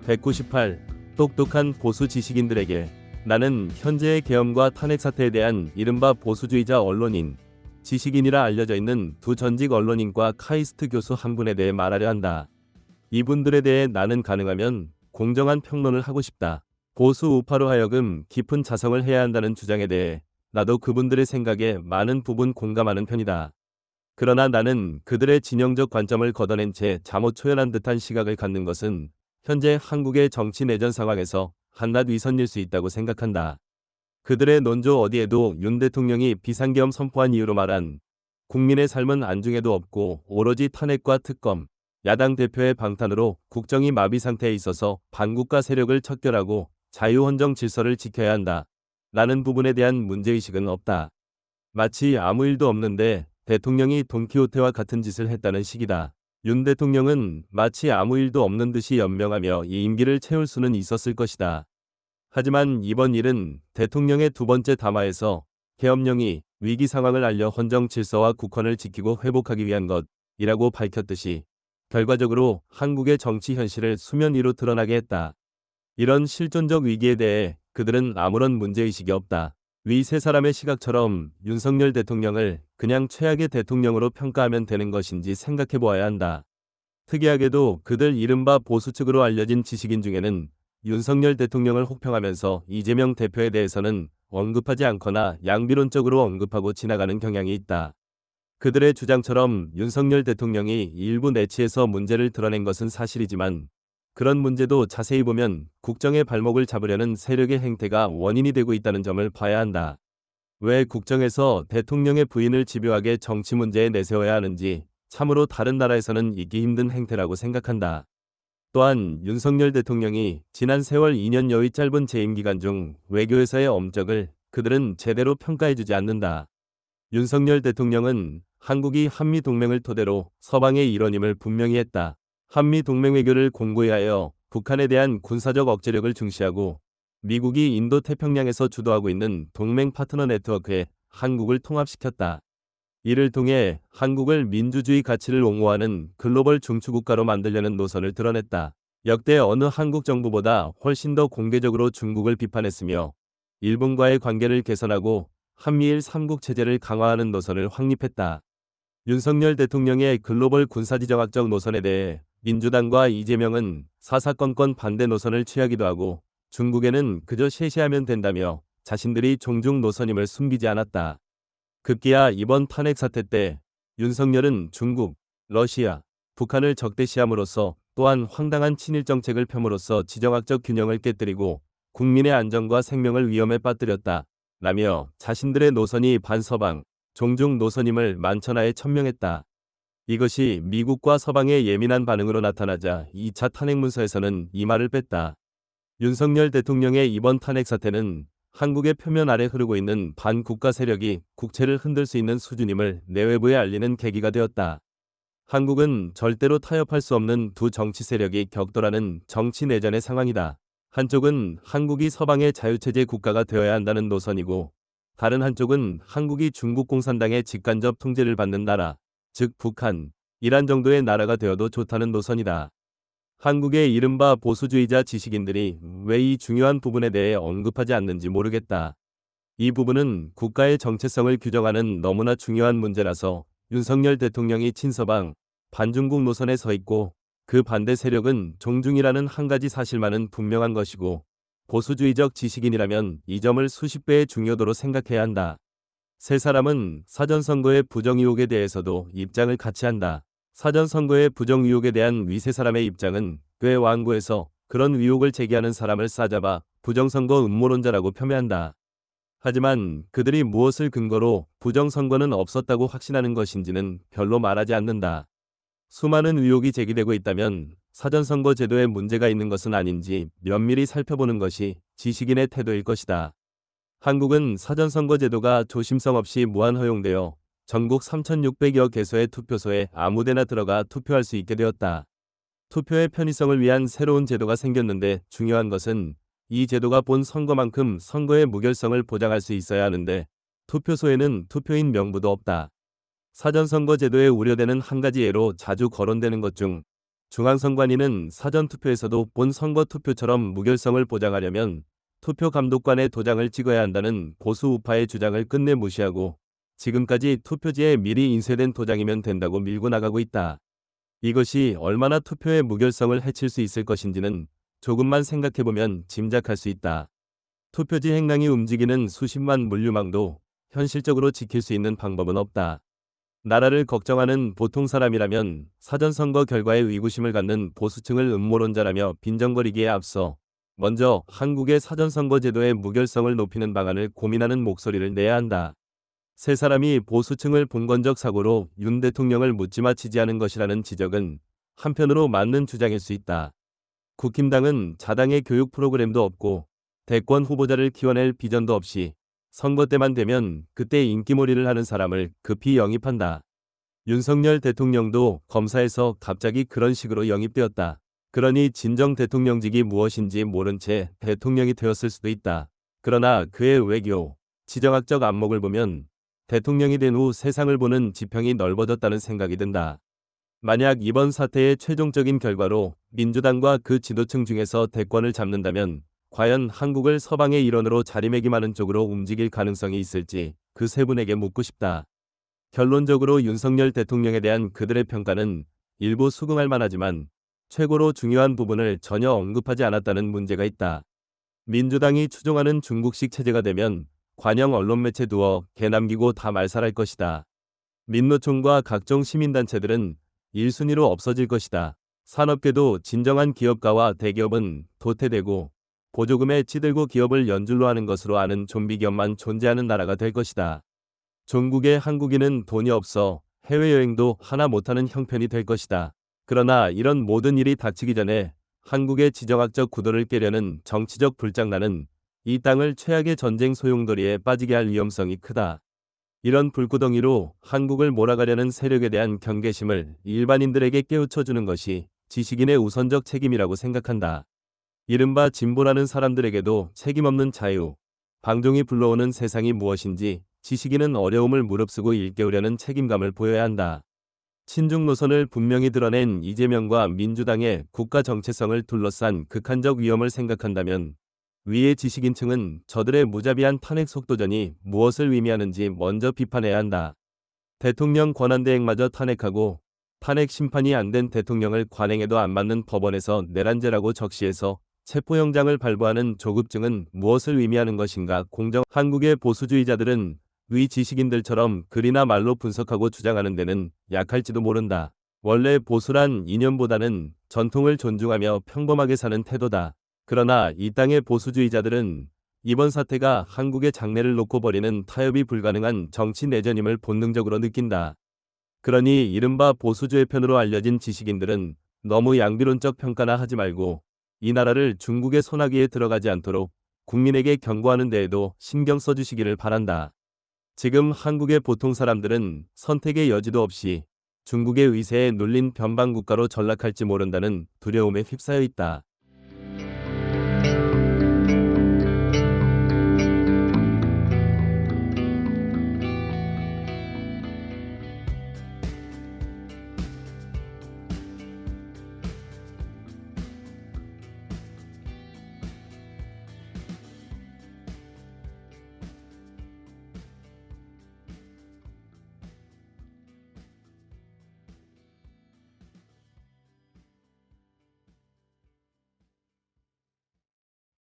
198. 똑똑한 보수 지식인들에게 나는 현재의 계엄과 탄핵 사태에 대한 이른바 보수주의자 언론인, 지식인이라 알려져 있는 두 전직 언론인과 카이스트 교수 한 분에 대해 말하려 한다. 이분들에 대해 나는 가능하면 공정한 평론을 하고 싶다. 보수 우파로 하여금 깊은 자성을 해야 한다는 주장에 대해 나도 그분들의 생각에 많은 부분 공감하는 편이다. 그러나 나는 그들의 진영적 관점을 걷어낸 채 잠옷 초연한 듯한 시각을 갖는 것은 현재 한국의 정치 내전 상황에서 한낱 위선일 수 있다고 생각한다. 그들의 논조 어디에도 윤 대통령이 비상계엄 선포한 이유로 말한 국민의 삶은 안중에도 없고 오로지 탄핵과 특검, 야당 대표의 방탄으로 국정이 마비 상태에 있어서 반국가 세력을 척결하고 자유헌정 질서를 지켜야 한다. 라는 부분에 대한 문제의식은 없다. 마치 아무 일도 없는데 대통령이 돈키호테와 같은 짓을 했다는 식이다. 윤 대통령은 마치 아무 일도 없는 듯이 연명하며 이 임기를 채울 수는 있었을 것이다. 하지만 이번 일은 대통령의 두 번째 담화에서 계엄령이 위기 상황을 알려 헌정 질서와 국헌을 지키고 회복하기 위한 것이라고 밝혔듯이 결과적으로 한국의 정치 현실을 수면 위로 드러나게 했다. 이런 실존적 위기에 대해 그들은 아무런 문제의식이 없다. 위 세 사람의 시각처럼 윤석열 대통령을 그냥 최악의 대통령으로 평가하면 되는 것인지 생각해 보아야 한다. 특이하게도 그들 이른바 보수 측으로 알려진 지식인 중에는 윤석열 대통령을 혹평하면서 이재명 대표에 대해서는 언급하지 않거나 양비론적으로 언급하고 지나가는 경향이 있다. 그들의 주장처럼 윤석열 대통령이 일부 내치에서 문제를 드러낸 것은 사실이지만 그런 문제도 자세히 보면 국정의 발목을 잡으려는 세력의 행태가 원인이 되고 있다는 점을 봐야 한다. 왜 국정에서 대통령의 부인을 집요하게 정치 문제에 내세워야 하는지 참으로 다른 나라에서는 있기 힘든 행태라고 생각한다. 또한 윤석열 대통령이 지난 세월 2년여의 짧은 재임 기간 중 외교에서의 업적을 그들은 제대로 평가해주지 않는다. 윤석열 대통령은 한국이 한미동맹을 토대로 서방의 일원임을 분명히 했다. 한미동맹 외교를 공고히 하여 북한에 대한 군사적 억제력을 중시하고 미국이 인도태평양에서 주도하고 있는 동맹 파트너 네트워크에 한국을 통합시켰다. 이를 통해 한국을 민주주의 가치를 옹호하는 글로벌 중추국가로 만들려는 노선을 드러냈다. 역대 어느 한국 정부보다 훨씬 더 공개적으로 중국을 비판했으며 일본과의 관계를 개선하고 한미일 3국 체제를 강화하는 노선을 확립했다. 윤석열 대통령의 글로벌 군사지정학적 노선에 대해 민주당과 이재명은 사사건건 반대 노선을 취하기도 하고 중국에는 그저 셰시하면 된다며 자신들이 종중 노선임을 숨기지 않았다. 급기야 이번 탄핵 사태 때 윤석열은 중국, 러시아, 북한을 적대시함으로써 또한 황당한 친일 정책을 펴므로써 지정학적 균형을 깨뜨리고 국민의 안전과 생명을 위험에 빠뜨렸다. 라며 자신들의 노선이 반서방, 종중 노선임을 만천하에 천명했다. 이것이 미국과 서방의 예민한 반응으로 나타나자 2차 탄핵 문서에서는 이 말을 뺐다. 윤석열 대통령의 이번 탄핵 사태는 한국의 표면 아래 흐르고 있는 반국가 세력이 국채를 흔들 수 있는 수준임을 내외부에 알리는 계기가 되었다. 한국은 절대로 타협할 수 없는 두 정치 세력이 격돌하는 정치 내전의 상황이다. 한쪽은 한국이 서방의 자유체제 국가가 되어야 한다는 노선이고 다른 한쪽은 한국이 중국 공산당의 직간접 통제를 받는 나라, 즉 북한, 이란 정도의 나라가 되어도 좋다는 노선이다. 한국의 이른바 보수주의자 지식인들이 왜 이 중요한 부분에 대해 언급하지 않는지 모르겠다. 이 부분은 국가의 정체성을 규정하는 너무나 중요한 문제라서 윤석열 대통령이 친서방, 반중국 노선에 서 있고 그 반대 세력은 종중이라는 한 가지 사실만은 분명한 것이고 보수주의적 지식인이라면 이 점을 수십 배의 중요도로 생각해야 한다. 세 사람은 사전선거의 부정 의혹에 대해서도 입장을 같이 한다. 사전선거의 부정 의혹에 대한 위세 사람의 입장은 꽤 완고해서 그런 의혹을 제기하는 사람을 싸잡아 부정선거 음모론자라고 폄훼한다. 하지만 그들이 무엇을 근거로 부정선거는 없었다고 확신하는 것인지는 별로 말하지 않는다. 수많은 의혹이 제기되고 있다면 사전선거 제도에 문제가 있는 것은 아닌지 면밀히 살펴보는 것이 지식인의 태도일 것이다. 한국은 사전선거 제도가 조심성 없이 무한 허용되어 전국 3,600여 개소의 투표소에 아무데나 들어가 투표할 수 있게 되었다. 투표의 편의성을 위한 새로운 제도가 생겼는데 중요한 것은 이 제도가 본 선거만큼 선거의 무결성을 보장할 수 있어야 하는데 투표소에는 투표인 명부도 없다. 사전선거 제도에 우려되는 한 가지 예로 자주 거론되는 것 중 중앙선관위는 사전투표에서도 본 선거투표처럼 무결성을 보장하려면 투표감독관의 도장을 찍어야 한다는 보수 우파의 주장을 끝내 무시하고 지금까지 투표지에 미리 인쇄된 도장이면 된다고 밀고 나가고 있다. 이것이 얼마나 투표의 무결성을 해칠 수 있을 것인지는 조금만 생각해보면 짐작할 수 있다. 투표지 행랑이 움직이는 수십만 물류망도 현실적으로 지킬 수 있는 방법은 없다. 나라를 걱정하는 보통 사람이라면 사전선거 결과에 의구심을 갖는 보수층을 음모론자라며 빈정거리기에 앞서 먼저 한국의 사전선거 제도의 무결성을 높이는 방안을 고민하는 목소리를 내야 한다. 세 사람이 보수층을 봉건적 사고로 윤 대통령을 묻지마 지지하는 것이라는 지적은 한편으로 맞는 주장일 수 있다. 국힘당은 자당의 교육 프로그램도 없고 대권 후보자를 키워낼 비전도 없이 선거 때만 되면 그때 인기몰이를 하는 사람을 급히 영입한다. 윤석열 대통령도 검사에서 갑자기 그런 식으로 영입되었다. 그러니 진정 대통령직이 무엇인지 모른 채 대통령이 되었을 수도 있다. 그러나 그의 외교, 지정학적 안목을 보면 대통령이 된 후 세상을 보는 지평이 넓어졌다는 생각이 든다. 만약 이번 사태의 최종적인 결과로 민주당과 그 지도층 중에서 대권을 잡는다면 과연 한국을 서방의 일원으로 자리매김하는 쪽으로 움직일 가능성이 있을지 그 세 분에게 묻고 싶다. 결론적으로 윤석열 대통령에 대한 그들의 평가는 일부 수긍할 만하지만 최고로 중요한 부분을 전혀 언급하지 않았다는 문제가 있다. 민주당이 추종하는 중국식 체제가 되면 관영 언론 매체 두어 개 남기고 다 말살할 것이다. 민노총과 각종 시민단체들은 1순위로 없어질 것이다. 산업계도 진정한 기업가와 대기업은 도태되고 보조금에 찌들고 기업을 연줄로 하는 것으로 아는 좀비 기업만 존재하는 나라가 될 것이다. 종국의 한국인은 돈이 없어 해외여행도 하나 못하는 형편이 될 것이다. 그러나 이런 모든 일이 닥치기 전에 한국의 지정학적 구도를 깨려는 정치적 불장난은 이 땅을 최악의 전쟁 소용돌이에 빠지게 할 위험성이 크다. 이런 불구덩이로 한국을 몰아가려는 세력에 대한 경계심을 일반인들에게 깨우쳐주는 것이 지식인의 우선적 책임이라고 생각한다. 이른바 진보라는 사람들에게도 책임없는 자유, 방종이 불러오는 세상이 무엇인지 지식인은 어려움을 무릅쓰고 일깨우려는 책임감을 보여야 한다. 친중 노선을 분명히 드러낸 이재명과 민주당의 국가 정체성을 둘러싼 극한적 위험을 생각한다면 위의 지식인층은 저들의 무자비한 탄핵 속도전이 무엇을 의미하는지 먼저 비판해야 한다. 대통령 권한대행마저 탄핵하고 탄핵 심판이 안 된 대통령을 관행에도 안 맞는 법원에서 내란죄라고 적시해서 체포영장을 발부하는 조급증은 무엇을 의미하는 것인가. 한국의 보수주의자들은 위 지식인들처럼 글이나 말로 분석하고 주장하는 데는 약할지도 모른다. 원래 보수란 이념보다는 전통을 존중하며 평범하게 사는 태도다. 그러나 이 땅의 보수주의자들은 이번 사태가 한국의 장래를 놓고 벌이는 타협이 불가능한 정치 내전임을 본능적으로 느낀다. 그러니 이른바 보수주의 편으로 알려진 지식인들은 너무 양비론적 평가나 하지 말고 이 나라를 중국의 소나기에 들어가지 않도록 국민에게 경고하는 데에도 신경 써주시기를 바란다. 지금 한국의 보통 사람들은 선택의 여지도 없이 중국의 의세에 눌린 변방국가로 전락할지 모른다는 두려움에 휩싸여 있다.